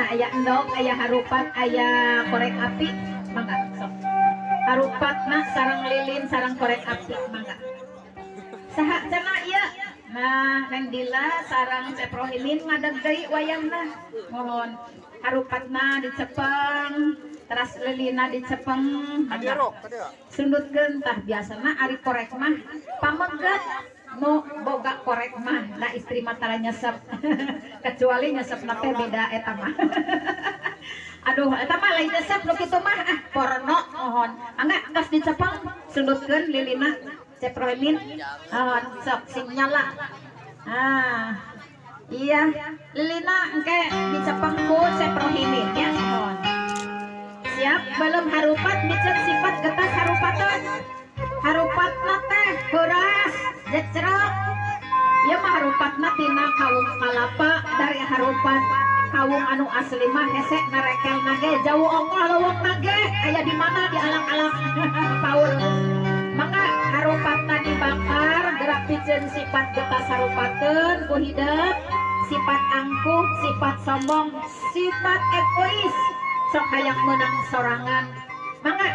aya endog, aya harupat, aya korek api, mangga sok. Harupatna sareng lilin sareng korek api, mangga. Saha cenah ieu? Nah, Neng Dila sarang Ceprohinin ngadeg deui wayangna. Mohon harupatna dicepeng, teras lilina dicepeng. Sundutkeun tah biasana ari korek mah pamegat nu boga korek mah da istri mah tara nyesep. Kecuali nyesepna teh beda eta mah. Aduh, eta mah lain nyesep nu kitu mah porno mohon. Angga geus dicepeng, sundutkeun lilina. Ceprohimin, sok sing nyala. Iya, lilina engke dicepeng ku ceprohimin ya. Siap, belum harupat bicara sifat getas harupateun. Harupatna teh heuras, jecrek. Ieu mah harupatna tina kawung kalapa dari harupat kawung anu asli mah hese narekelna ge jauh ongkoh leuweungna ge aya di mana di alang-alang paur. Maka harupatna dibakar gerak piceun sifat getas harupateun ku hideung, sifat angkuh, sifat sombong, sifat egois, sok hayang meunang sorangan. Maka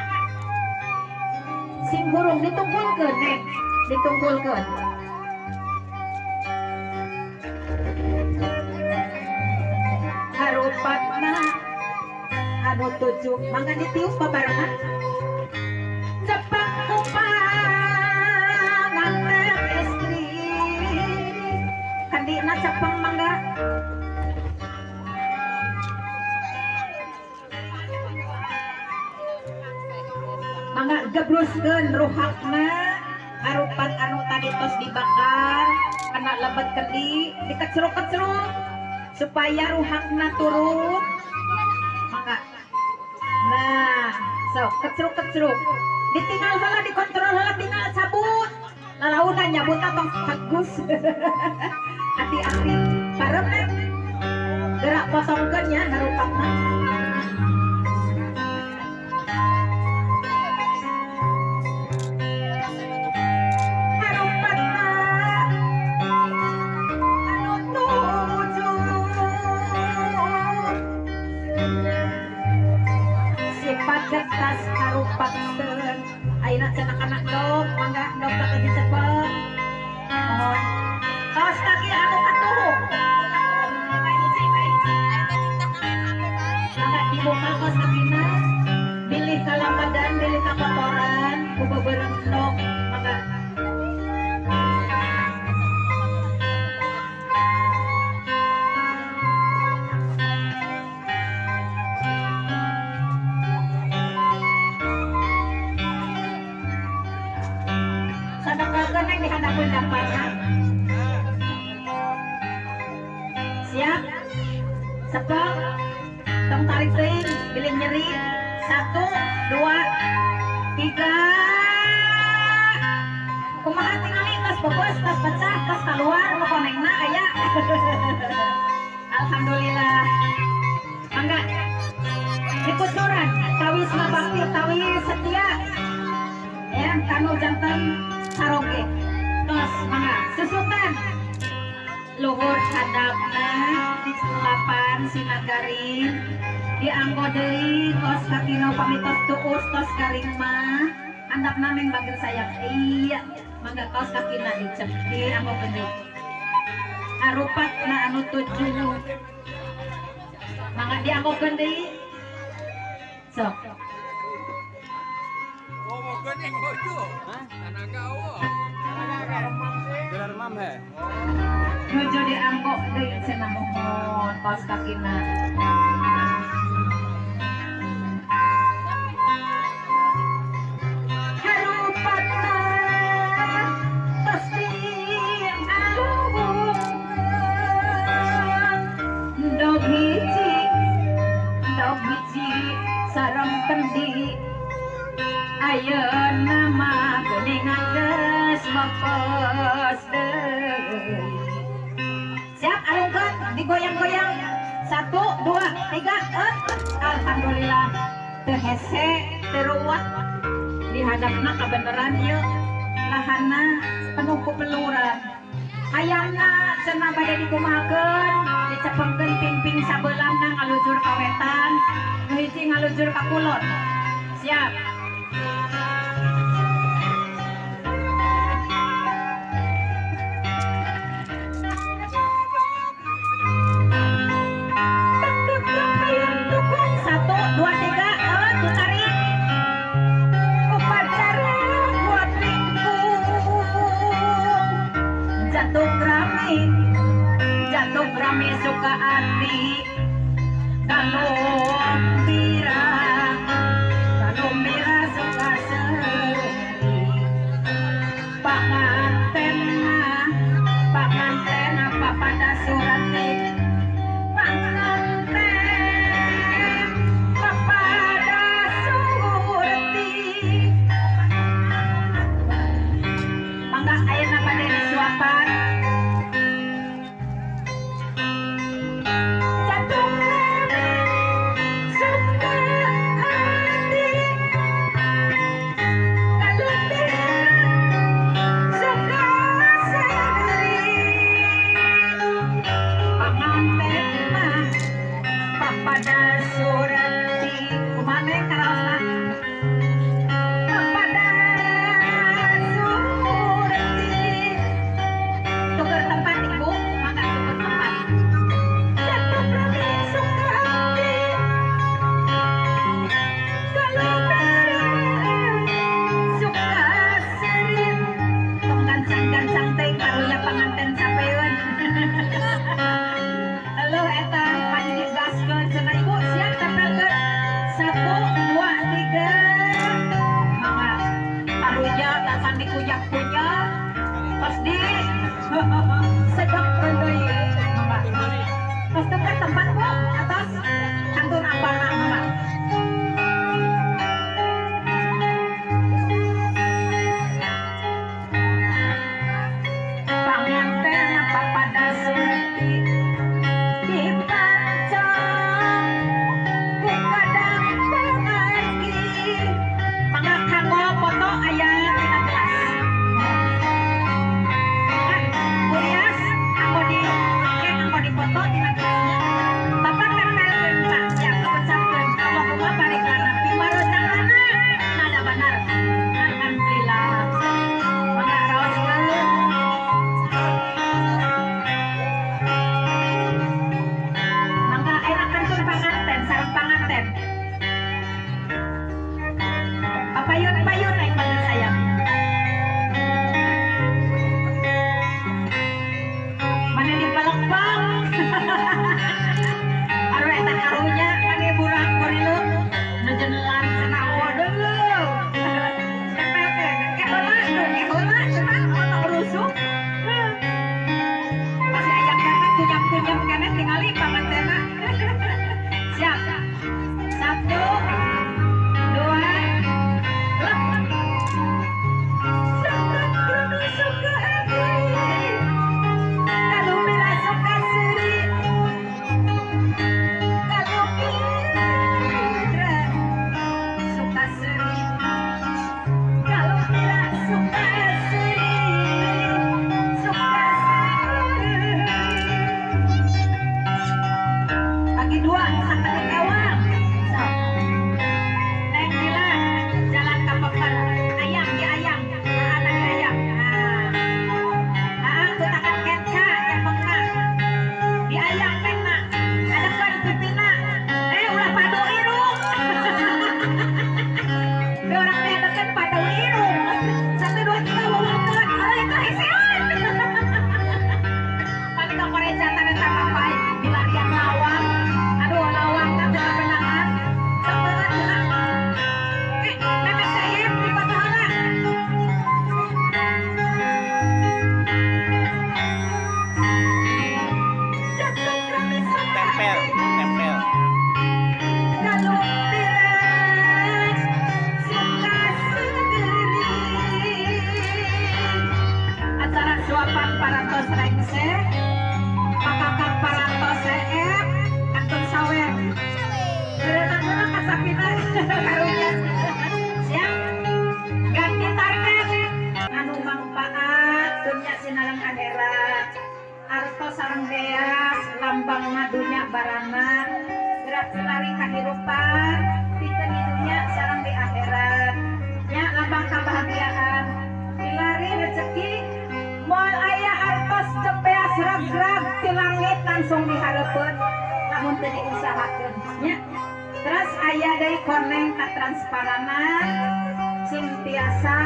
sing burung ditungkulkeun Neng, ditungkulkeun. Harupatna anu tujuh, mangga ditiup babarengan. Cepet kupangan teh istri, kandina cepeng mangga. Mangga gebruskeun ruhakna harupat anu tadi tos dibakar, kena lebet kendi, dikecruk-kecruk supaya ruhakna turun. Mangga. Nah, sok kecruk-kecruk. Ditinggal heula, dikontrol heula, tinggal cabut. Lalauna nyabut tong bagus. Hati-hati. Parem Neng. Gerak posongkeun nya harupatna. Harupatna anu tujuh. Sifat getas harupateun. Ayeuna cenah anak dog, mangga dog tak dicepeng. Mohon. Kaos kaki anu atuh. Mangga dibuka kaos kakina. Bilih kalambadan, bilih kakotoran, ku beubeureng dog, mangga. Sadaqahkeun Neng di hadapan dapatna. Siap? Sepeng. Tong tarik teuing, bilih nyeri. 1, 2, 3. Kumaha tingali geus beubeus, geus pecah, geus kaluar nu konengna aya. Alhamdulillah. Mangga. Dikucuran, tawisna bakti, tawis setia. Ya, kanu janten saroge. Tos mangga susutan. Luhur hadapna diselapan sinagaring dianggo deui tos kakina pamitos tuus tos garing mah handapna Neng bagel sayang. Iya, mangga tos kakina dicep dianggo deui. Harupatna anu tujuh. Mangga dianggo deui. Sok. Gening bojo. Hah? Tanaga eueuh. Gelar mam he. Nuju dianggo deui cenah mohon tos kakina. Harupatna tos dianggo dog hiji sareng kendi. Ayeuna mah geuningan geus mepes deui. Siap alungkeun digoyang-goyang. 1, 2, 3. Alhamdulillah. Teu hese, teu ruwet. Di hadapna kabeneran ieu lahanna penuh ku peluran. Hayangna cenah bade dikumahakeun, dicep pengken pingping sabelah na ngalujur ka wetan, nu hiji ngalujur ka kulon. Siap. Satu, dua, tiga, tuh tarik. Upacara buat minggu. Jatuh rame suka hati. Kalau mira suka seri. Panganten apa pada surati. Panganten apa pada surati. Mangga ayeuna bade disuapan. Jatuh suka hati. Kalau suka sendiri. Panganten mah papada surati. Kumane karaosna? Papada surati. Tuker tempat ibu, mangga tuker tempat. Jatuh rame suka hati. Kalau suka serit. Tong gancang-gancang teh karunya panganten sapeun. Halo eta panggil gaskeun cenah ibu siap tempelkeun. 1, 2, 3. Mangga karunya tasan dikuyak-kuyak. Pas di sedap deui. Mangga. Tos tuker tempat bu atas kantun apana mangga. Panganten apa pada surti dipancang ku kadang pengerti. Mangga kanggo foto aya tina gelas. Kurias anggo di foto tina gelas. Bapak tempelkeun Pak, siap ucapkeun Allahumma barik lana fi ma razaqtana. Nada benar. Alhamdulillah. Mangga raoskeun. Mangga enak kantun panganten, sareng panganten. Papayun-payun naik pada sayang. Mana di pelekpang. Aduh eta karunya kage burak kurilu. Nejenelan cenah waduh. Tempelkeun. Heula cenah foto rusuk. Masih aya kana kunyap-kunyap keneh tingali pangantena. Siap. 1, 2, suka hati. Kalau mira suka seri. Kalau mira suka seri. Kalau mira suka seri. Suka seri. Bagi dua sampai kawang. Neng Mila jalan ke Pember. Ayam di ayam. Anak di ayam. Tutakan keca yang pengkak. Di ayam pena. Ada kan pipina. Ulah padu irung. Di orang teh deket padu irung. 1, 2, 3 wawukeun. Itu isian. Mami ka koreja teh eta papai di larian lawang. Aduh lawang teh bener sarana gerak selari kahirupan pikeun di dunia sareng di akhirat nya lambang kebahagiaan dilari rezeki moal aya artos cepeas rag-rag ti langit langsung dihareupeun lamun teu diusahakeun nya terus aya deui koneng katransparenan sing tiasa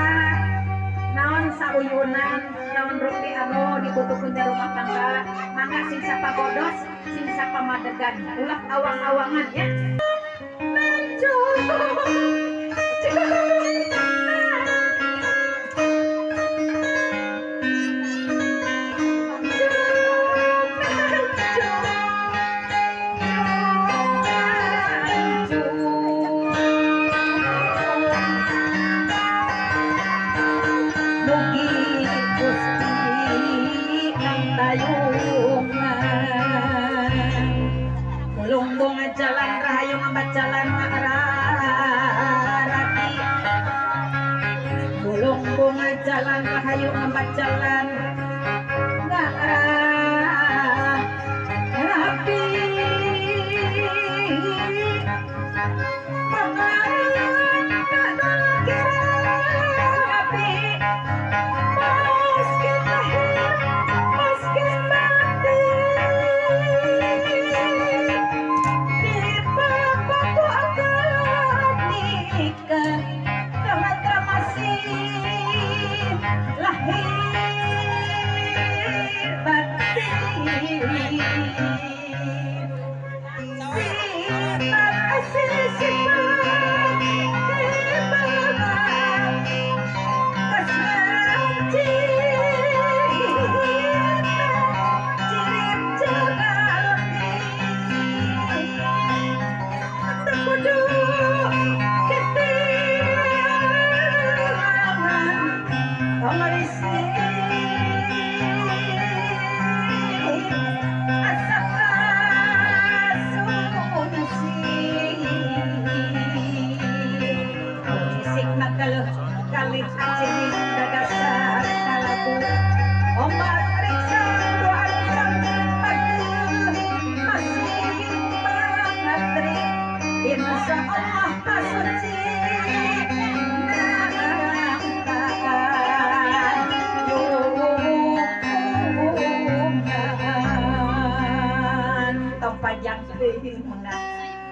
naon sauyunan naon rupi anu dibutuhkeun di rumah tangga mangga sing sapagodos sing sapamadegan ulah awang-awangan ya jalan rahayu ngambat jalan ngararati bulung bunga jalan rahayu ngambat jalan ngararapi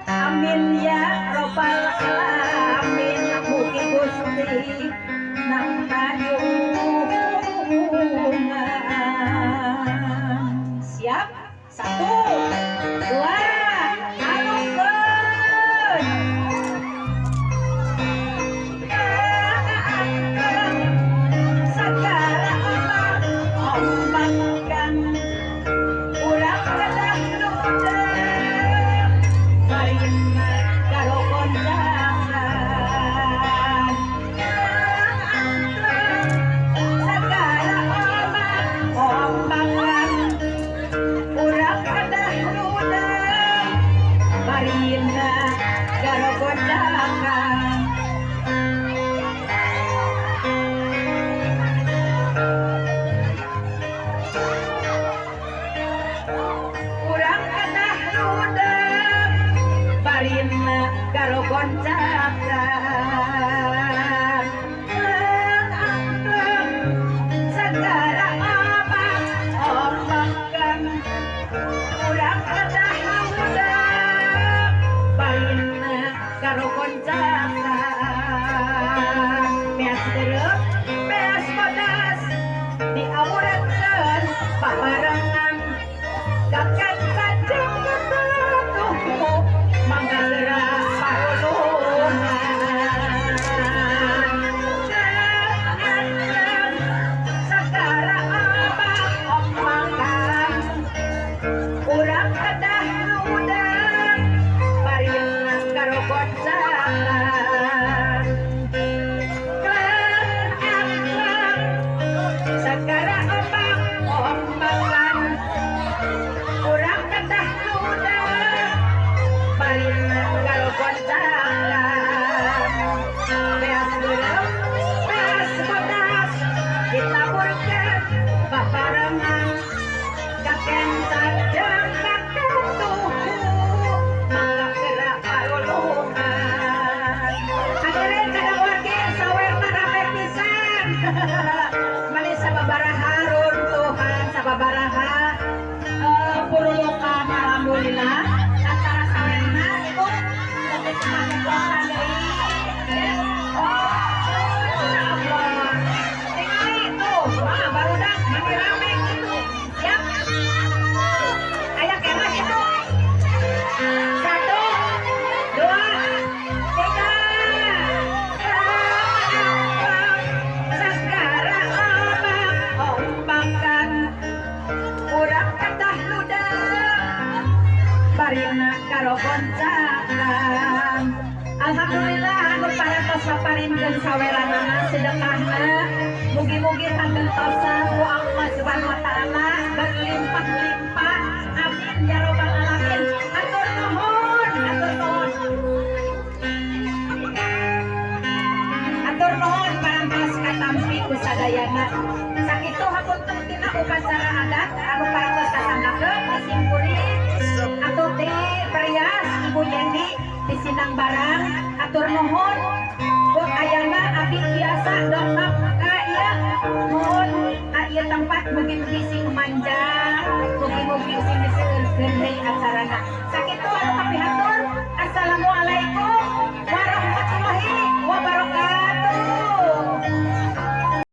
amin ya robbal alamin mugi Gusti nang kayungan siap 1 2 Baparangan kakek sajak kakek tuh roncakan. Alhamdulillah anu parantos paparinkeun saweranana sedekahna mugi-mugi kagentosan ku Allah Subhanahu wa taala berlimpah-limpah amin ya rabbal alamin. Atur nuhun, atur nuhun. Atur nuhun parantos katampi ku sadayana. Sakitu hapunten tina upacara adat anu parantos kasandakeun disimpuri atuh di Perias Ibu Yendi di Sinang Barang. Atur nuhun buat ayana abdi biasa dongkap ka ieu nuhun ka ieu tempat mugi-mugi sing manjang mugi-mugi sing diseukeun deui acarana.